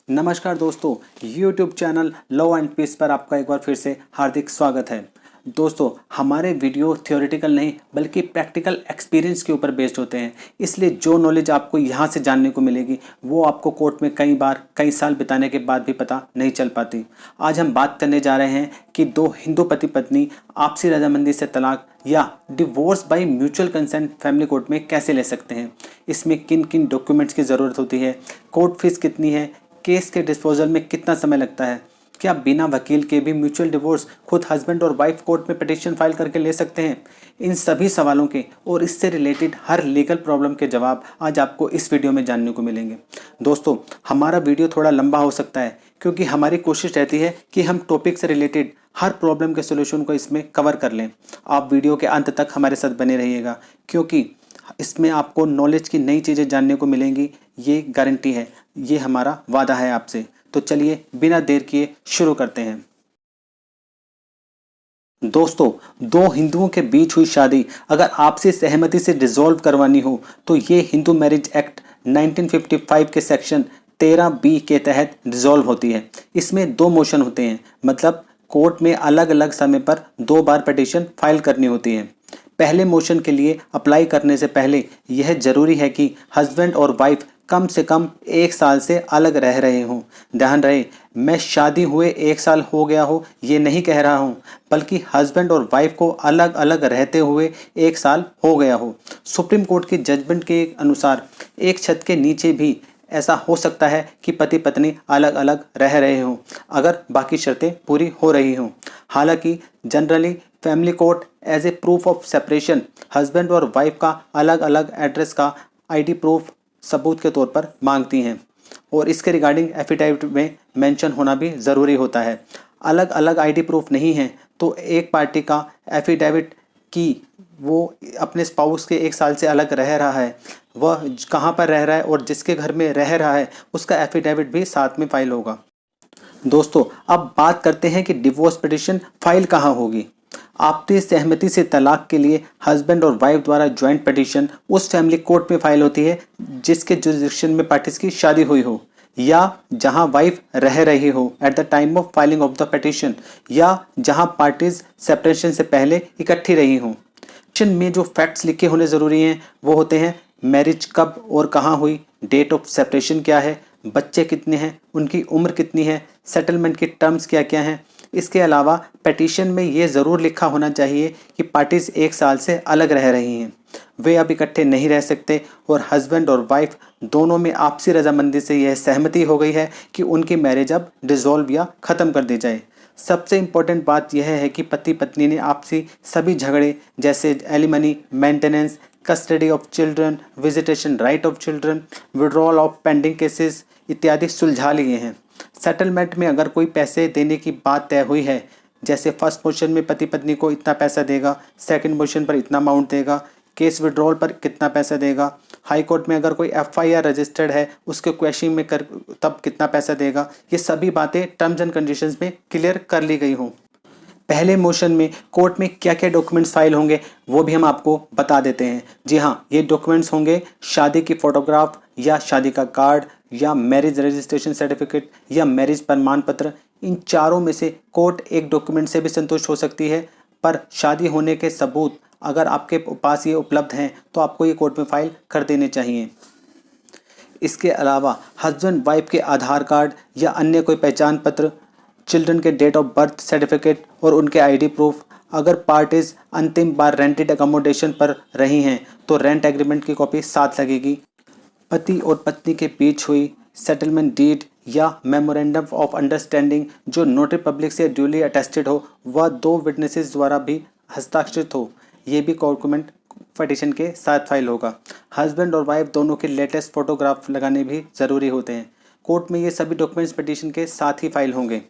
नमस्कार दोस्तों, YouTube channel Law and Peace पर आपका एक बार फिर से हार्दिक स्वागत है। दोस्तों, हमारे वीडियो थ्योरेटिकल नहीं बल्कि प्रैक्टिकल एक्सपीरियंस के ऊपर बेस्ड होते हैं, इसलिए जो नॉलेज आपको यहाँ से जानने को मिलेगी वो आपको कोर्ट में कई साल बिताने के बाद भी पता नहीं चल पाती। आज हम बात करने जा रहे हैं कि दो हिंदू पति पत्नी आपसी रजामंदी से तलाक या divorce by mutual consent family court में कैसे ले सकते हैं। इसमें किन किन डॉक्यूमेंट्स की ज़रूरत होती है, कोर्ट फीस कितनी है, केस के डिस्पोजल में कितना समय लगता है, क्या बिना वकील के भी म्यूचुअल डिवोर्स खुद हस्बैंड और वाइफ कोर्ट में पिटीशन फाइल करके ले सकते हैं। इन सभी सवालों के और इससे रिलेटेड हर लीगल प्रॉब्लम के जवाब आज आपको इस वीडियो में जानने को मिलेंगे। दोस्तों, हमारा वीडियो थोड़ा लंबा हो सकता है क्योंकि हमारी कोशिश रहती है कि हम टॉपिक से रिलेटेड हर प्रॉब्लम के सोल्यूशन को इसमें कवर कर लें। आप वीडियो के अंत तक हमारे साथ बने रहिएगा क्योंकि इसमें आपको नॉलेज की नई चीज़ें जानने को मिलेंगी, ये गारंटी है, ये हमारा वादा है आपसे। तो चलिए बिना देर किए शुरू करते हैं। दोस्तों, दो हिंदुओं के बीच हुई शादी अगर आपसी सहमति से डिसॉल्व करवानी हो तो ये हिंदू मैरिज एक्ट 1955 के सेक्शन 13B के तहत डिसॉल्व होती है। इसमें दो मोशन होते हैं, मतलब कोर्ट में अलग अलग समय पर दो बार पिटीशन फाइल करनी होती है। पहले मोशन के लिए अप्लाई करने से पहले यह जरूरी है कि हस्बैंड और वाइफ कम से कम 1 साल से अलग रह रहे हों। ध्यान रहे, मैं शादी हुए 1 साल हो गया हो ये नहीं कह रहा हूँ, बल्कि हस्बैंड और वाइफ को अलग अलग रहते हुए 1 साल हो गया हो। सुप्रीम कोर्ट की जजमेंट के अनुसार एक छत के नीचे भी ऐसा हो सकता है कि पति पत्नी अलग अलग रह रहे हों अगर बाकी शर्तें पूरी हो रही हों। हालांकि generally family court as a proof of separation husband और वाइफ का अलग अलग एड्रेस का आईडी प्रूफ सबूत के तौर पर मांगती हैं और इसके रिगार्डिंग एफिडेविट में मेंशन होना भी ज़रूरी होता है। अलग अलग आईडी प्रूफ नहीं है तो एक पार्टी का एफिडेविट कि वो अपने स्पाउस के 1 साल से अलग रह रहा है, वह कहाँ पर रह रहा है और जिसके घर में रह रहा है उसका एफिडेविट भी साथ में फाइल होगा। दोस्तों, अब बात करते हैं कि डिवोर्स पिटीशन फाइल कहाँ होगी। आपसी सहमति से तलाक के लिए हस्बैंड और वाइफ द्वारा ज्वाइंट पिटीशन उस फैमिली कोर्ट में फाइल होती है जिसके जुरिडिक्शन में पार्टीज की शादी हुई हो या जहां वाइफ रह रही हो at the time of filing of the petition, या जहां पार्टीज सेपरेशन से पहले इकट्ठी रही हों। पिटीशन में जो फैक्ट्स लिखे होने ज़रूरी हैं वो होते हैं मैरिज कब और कहाँ हुई, डेट ऑफ सेपरेशन क्या है, बच्चे कितने हैं, उनकी उम्र कितनी है, सेटलमेंट की टर्म्स क्या क्या हैं। इसके अलावा पिटीशन में ये ज़रूर लिखा होना चाहिए कि पार्टीज 1 साल से अलग रह रही हैं, वे अब इकट्ठे नहीं रह सकते और हस्बैंड और वाइफ दोनों में आपसी रजामंदी से यह सहमति हो गई है कि उनकी मैरिज अब डिसॉल्व या ख़त्म कर दी जाए। सबसे इम्पोर्टेंट बात यह है कि पति पत्नी ने आपसी सभी झगड़े जैसे alimony, maintenance, custody of children, visitation right of children, withdrawal of pending cases इत्यादि सुलझा लिए हैं। सेटलमेंट में अगर कोई पैसे देने की बात तय हुई है, जैसे फर्स्ट मोशन में पति पत्नी को इतना पैसा देगा, सेकंड मोशन पर इतना अमाउंट देगा, केस विड्रॉल पर कितना पैसा देगा, हाई कोर्ट में अगर कोई एफआईआर रजिस्टर्ड है उसके क्वेश्चनिंग में कर तब कितना पैसा देगा, ये सभी बातें टर्म्स एंड कंडीशंस में क्लियर कर ली गई हों। पहले मोशन में कोर्ट में क्या क्या डॉक्यूमेंट्स फाइल होंगे वो भी हम आपको बता देते हैं। जी हाँ, ये डॉक्यूमेंट्स होंगे शादी की फ़ोटोग्राफ या शादी का कार्ड या मैरिज रजिस्ट्रेशन सर्टिफिकेट या मैरिज प्रमाण पत्र। इन चारों में से कोर्ट एक डॉक्यूमेंट से भी संतुष्ट हो सकती है, पर शादी होने के सबूत अगर आपके पास ये उपलब्ध हैं तो आपको ये कोर्ट में फाइल कर देने चाहिए। इसके अलावा हस्बैंड वाइफ के आधार कार्ड या अन्य कोई पहचान पत्र, चिल्ड्रन के डेट ऑफ बर्थ सर्टिफिकेट और उनके आईडी प्रूफ। अगर पार्टीज अंतिम बार रेंटेड अकोमोडेशन पर रही हैं तो रेंट एग्रीमेंट की कॉपी साथ लगेगी। पति और पत्नी के बीच हुई सेटलमेंट डीड या मेमोरेंडम ऑफ अंडरस्टैंडिंग जो नोटरी पब्लिक से ड्यूली अटेस्टेड हो, वह 2 विटनेसेस द्वारा भी हस्ताक्षरित हो, ये भी डॉक्यूमेंट पिटीशन के साथ फाइल होगा। हस्बैंड और वाइफ दोनों के लेटेस्ट फोटोग्राफ लगाने भी ज़रूरी होते हैं। कोर्ट में ये सभी डॉक्यूमेंट्स पिटीशन के साथ ही फाइल होंगे।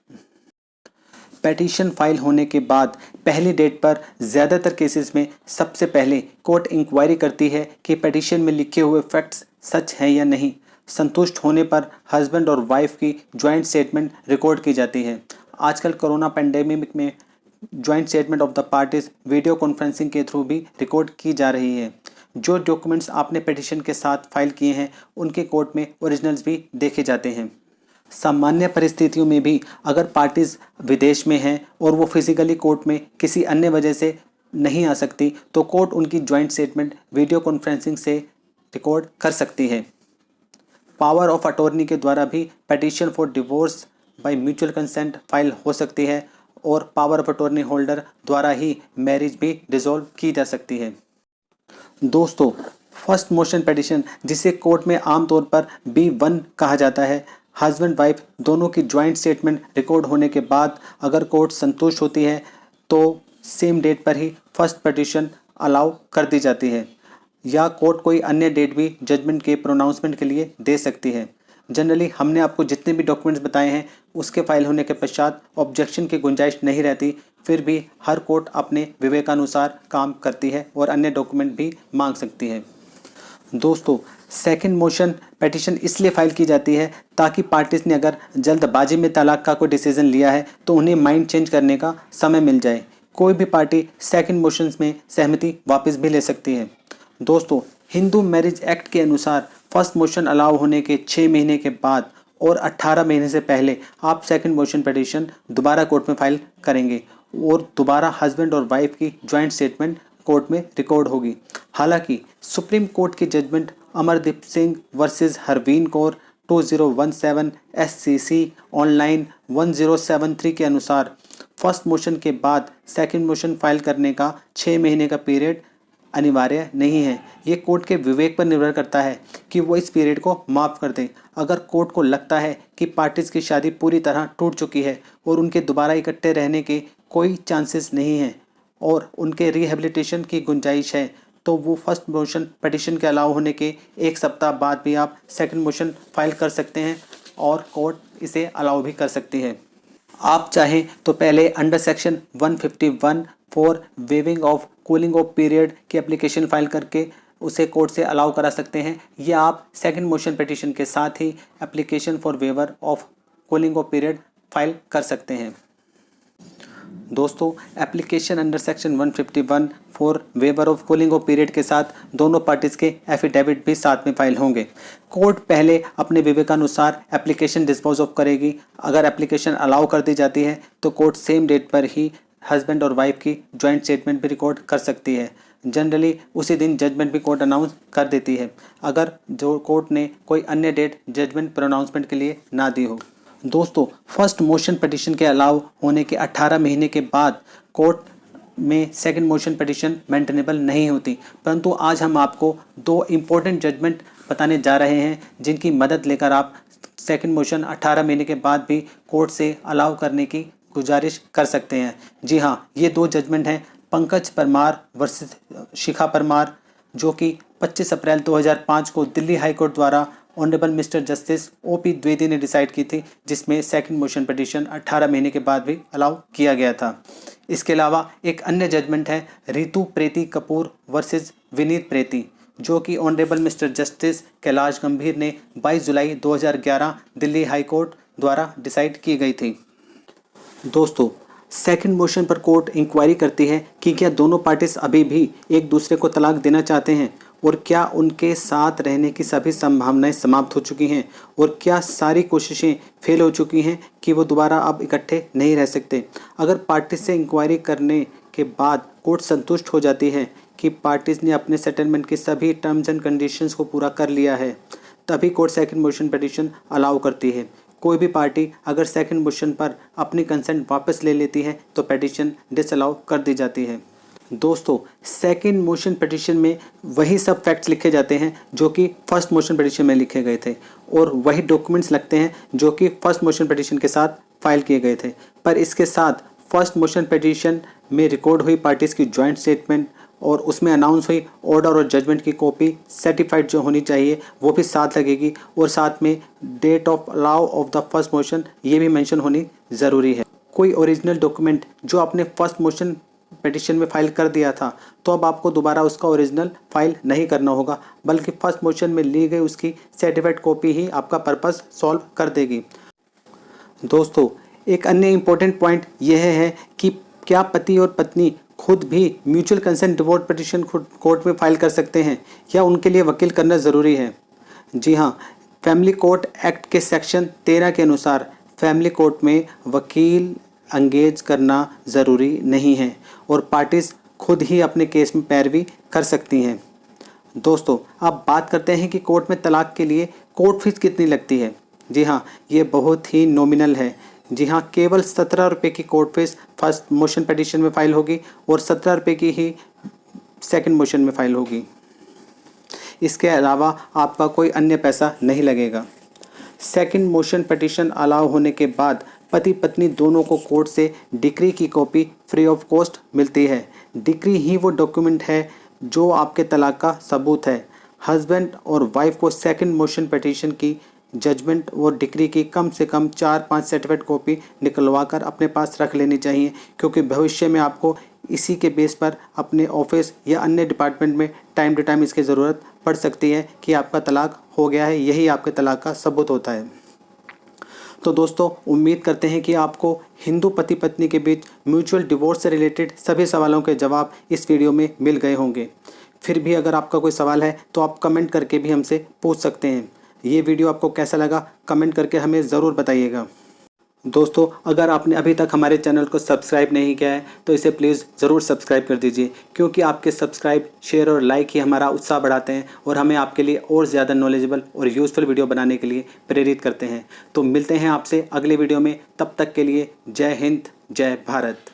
पिटीशन फाइल होने के बाद पहली डेट पर ज़्यादातर केसेस में सबसे पहले कोर्ट इंक्वायरी करती है कि पिटीशन में लिखे हुए फैक्ट्स सच हैं या नहीं। संतुष्ट होने पर हस्बैंड और वाइफ की ज्वाइंट स्टेटमेंट रिकॉर्ड की जाती है। आजकल कोरोना पेंडेमिक में joint statement of the parties video conferencing के थ्रू भी रिकॉर्ड की जा रही है। जो डॉक्यूमेंट्स आपने पिटीशन के साथ फाइल किए हैं उनके कोर्ट में ओरिजिनल्स भी देखे जाते हैं। सामान्य परिस्थितियों में भी अगर पार्टीज विदेश में हैं और वो फिजिकली कोर्ट में किसी अन्य वजह से नहीं आ सकती तो कोर्ट उनकी ज्वाइंट स्टेटमेंट वीडियो कॉन्फ्रेंसिंग से रिकॉर्ड कर सकती है। पावर ऑफ अटॉर्नी के द्वारा भी petition for divorce by mutual consent file हो सकती है और पावर ऑफ अटॉर्नी होल्डर द्वारा ही मैरिज भी डिसॉल्व की जा सकती है। दोस्तों, फर्स्ट मोशन पिटीशन, जिसे कोर्ट में आमतौर पर B1 कहा जाता है, हस्बैंड वाइफ दोनों की ज्वाइंट स्टेटमेंट रिकॉर्ड होने के बाद अगर कोर्ट संतुष्ट होती है तो सेम डेट पर ही फर्स्ट पिटीशन अलाउ कर दी जाती है या कोर्ट कोई अन्य डेट भी जजमेंट के प्रोनाउंसमेंट के लिए दे सकती है। जनरली हमने आपको जितने भी डॉक्यूमेंट्स बताए हैं उसके फाइल होने के पश्चात ऑब्जेक्शन की गुंजाइश नहीं रहती, फिर भी हर कोर्ट अपने विवेकानुसार काम करती है और अन्य डॉक्यूमेंट भी मांग सकती है। दोस्तों, सेकंड मोशन पिटीशन इसलिए फाइल की जाती है ताकि पार्टीज ने अगर जल्दबाजी में तलाक का कोई डिसीजन लिया है तो उन्हें माइंड चेंज करने का समय मिल जाए। कोई भी पार्टी सेकंड मोशन में सहमति वापस भी ले सकती है। दोस्तों, हिंदू मैरिज एक्ट के अनुसार फर्स्ट मोशन अलाउ होने के 6 महीने के बाद और 18 महीने से पहले आप सेकंड मोशन पिटीशन दोबारा कोर्ट में फाइल करेंगे और दोबारा हस्बैंड और वाइफ की ज्वाइंट स्टेटमेंट कोर्ट में रिकॉर्ड होगी। हालांकि सुप्रीम कोर्ट की judgment Amardeep Singh versus Harveen Kaur 2017 SCC online 1073 के अनुसार फर्स्ट मोशन के बाद सेकंड मोशन फाइल करने का 6 महीने का पीरियड अनिवार्य नहीं है। ये कोर्ट के विवेक पर निर्भर करता है कि वो इस पीरियड को माफ़ कर दें। अगर कोर्ट को लगता है कि पार्टीज की शादी पूरी तरह टूट चुकी है और उनके दोबारा इकट्ठे रहने के कोई चांसेस नहीं हैं और उनके रिहेबिलिटेशन की गुंजाइश है तो वो फर्स्ट मोशन पिटीशन के अलाउ होने के 1 सप्ताह बाद भी आप सेकंड मोशन फाइल कर सकते हैं और कोर्ट इसे अलाउ भी कर सकती है। आप चाहें तो पहले under section 151 for waiving of cooling off period की एप्लीकेशन फाइल करके उसे कोर्ट से अलाउ करा सकते हैं या आप सेकंड मोशन पिटीशन के साथ ही application for waiver of cooling off period file कर सकते हैं। दोस्तों, application under section 151 for waiver of cooling off period के साथ दोनों पार्टीज के एफिडेविट भी साथ में फाइल होंगे। कोर्ट पहले अपने विवेकानुसार एप्लीकेशन डिस्पोज ऑफ करेगी। अगर एप्लीकेशन अलाउ कर दी जाती है तो कोर्ट सेम डेट पर ही हस्बैंड और वाइफ की ज्वाइंट स्टेटमेंट भी रिकॉर्ड कर सकती है। जनरली उसी दिन जजमेंट भी कोर्ट अनाउंस कर देती है अगर जो कोर्ट ने कोई अन्य डेट जजमेंट प्रोनाउंसमेंट के लिए ना दी हो। दोस्तों, फर्स्ट मोशन पिटीशन के अलाउ होने के 18 महीने के बाद कोर्ट में सेकंड मोशन पिटीशन मेंटेनेबल नहीं होती, परंतु आज हम आपको 2 इम्पोर्टेंट जजमेंट बताने जा रहे हैं जिनकी मदद लेकर आप सेकंड मोशन 18 महीने के बाद भी कोर्ट से अलाउ करने की गुजारिश कर सकते हैं। जी हाँ, ये 2 जजमेंट हैं पंकज परमार वर्सेस शिखा परमार, जो कि 25 अप्रैल 2005 को दिल्ली हाई कोर्ट द्वारा honourable mister justice OP Dwivedi ने डिसाइड की थी, जिसमें सेकंड मोशन पिटीशन 18 महीने के बाद भी अलाउ किया गया था। इसके अलावा एक अन्य जजमेंट है रितु प्रीति कपूर वर्सेस विनीत प्रीति, जो कि ऑनरेबल मिस्टर जस्टिस कैलाश गंभीर ने 22 जुलाई 2011 दिल्ली हाई कोर्ट द्वारा डिसाइड की गई थी। दोस्तों, सेकंड मोशन पर कोर्ट इंक्वायरी करती है कि क्या दोनों पार्टीज अभी भी एक दूसरे को तलाक देना चाहते हैं और क्या उनके साथ रहने की सभी संभावनाएं समाप्त हो चुकी हैं और क्या सारी कोशिशें फेल हो चुकी हैं कि वो दोबारा अब इकट्ठे नहीं रह सकते। अगर पार्टी से इंक्वायरी करने के बाद कोर्ट संतुष्ट हो जाती है कि पार्टीज ने अपने सेटलमेंट के सभी टर्म्स एंड कंडीशंस को पूरा कर लिया है, तभी court second motion petition allow करती है। कोई भी पार्टी अगर सेकंड मोशन पर अपनी कंसेंट वापस ले लेती है तो पिटीशन डिसअलाउ कर दी जाती है। दोस्तों, सेकंड मोशन पिटीशन में वही सब फैक्ट्स लिखे जाते हैं जो कि फर्स्ट मोशन पिटीशन में लिखे गए थे और वही डॉक्यूमेंट्स लगते हैं जो कि फर्स्ट मोशन पिटीशन के साथ फाइल किए गए थे, पर इसके साथ फर्स्ट मोशन पिटीशन में रिकॉर्ड हुई पार्टीज़ की जॉइंट स्टेटमेंट और उसमें अनाउंस हुई ऑर्डर और जजमेंट की कॉपी सर्टिफाइड जो होनी चाहिए वो भी साथ लगेगी और साथ में date of allow of the first motion ये भी मेंशन होनी ज़रूरी है। कोई ओरिजिनल डॉक्यूमेंट जो आपने फर्स्ट मोशन पिटीशन में फाइल कर दिया था तो अब आपको दोबारा उसका ओरिजिनल फाइल नहीं करना होगा, बल्कि फर्स्ट मोशन में ली गई उसकी सर्टिफाइड कॉपी ही आपका पर्पस सॉल्व कर देगी। दोस्तों, एक अन्य इम्पोर्टेंट पॉइंट यह है कि क्या पति और पत्नी खुद भी mutual consent divorce petition court में फाइल कर सकते हैं या उनके लिए वकील करना ज़रूरी है। जी हाँ, फैमिली कोर्ट एक्ट के सेक्शन 13 के अनुसार फैमिली कोर्ट में वकील एंगेज करना ज़रूरी नहीं है और पार्टीज खुद ही अपने केस में पैरवी कर सकती हैं। दोस्तों, अब बात करते हैं कि कोर्ट में तलाक के लिए कोर्ट फीस कितनी लगती है। जी हाँ, ये बहुत ही नॉमिनल है। जी हाँ, केवल 17 रुपये की court fees first motion petition में फाइल होगी और 17 रुपये की ही सेकंड मोशन में फाइल होगी। इसके अलावा आपका कोई अन्य पैसा नहीं लगेगा। सेकंड मोशन पिटीशन अलाउ होने के बाद पति पत्नी दोनों को कोर्ट से डिक्री की कॉपी फ्री ऑफ कॉस्ट मिलती है। डिक्री ही वो डॉक्यूमेंट है जो आपके तलाक का सबूत है। हस्बैंड और वाइफ को सेकंड मोशन पिटीशन की जजमेंट और डिक्री की कम से कम 4-5 सर्टिफिकेट कॉपी निकलवा कर अपने पास रख लेनी चाहिए, क्योंकि भविष्य में आपको इसी के बेस पर अपने ऑफिस या अन्य डिपार्टमेंट में टाइम टू टाइम इसकी ज़रूरत पड़ सकती है कि आपका तलाक हो गया है। यही आपके तलाक का सबूत होता है। तो दोस्तों, उम्मीद करते हैं कि आपको हिंदू पति पत्नी के बीच म्यूचुअल डिवोर्स से रिलेटेड सभी सवालों के जवाब इस वीडियो में मिल गए होंगे। फिर भी अगर आपका कोई सवाल है तो आप कमेंट करके भी हमसे पूछ सकते हैं। ये वीडियो आपको कैसा लगा कमेंट करके हमें ज़रूर बताइएगा। दोस्तों, अगर आपने अभी तक हमारे चैनल को सब्सक्राइब नहीं किया है तो इसे प्लीज़ ज़रूर सब्सक्राइब कर दीजिए, क्योंकि आपके सब्सक्राइब, शेयर और लाइक ही हमारा उत्साह बढ़ाते हैं और हमें आपके लिए और ज़्यादा नॉलेजेबल और यूज़फुल वीडियो बनाने के लिए प्रेरित करते हैं। तो मिलते हैं आपसे अगले वीडियो में, तब तक के लिए जय हिंद, जय भारत।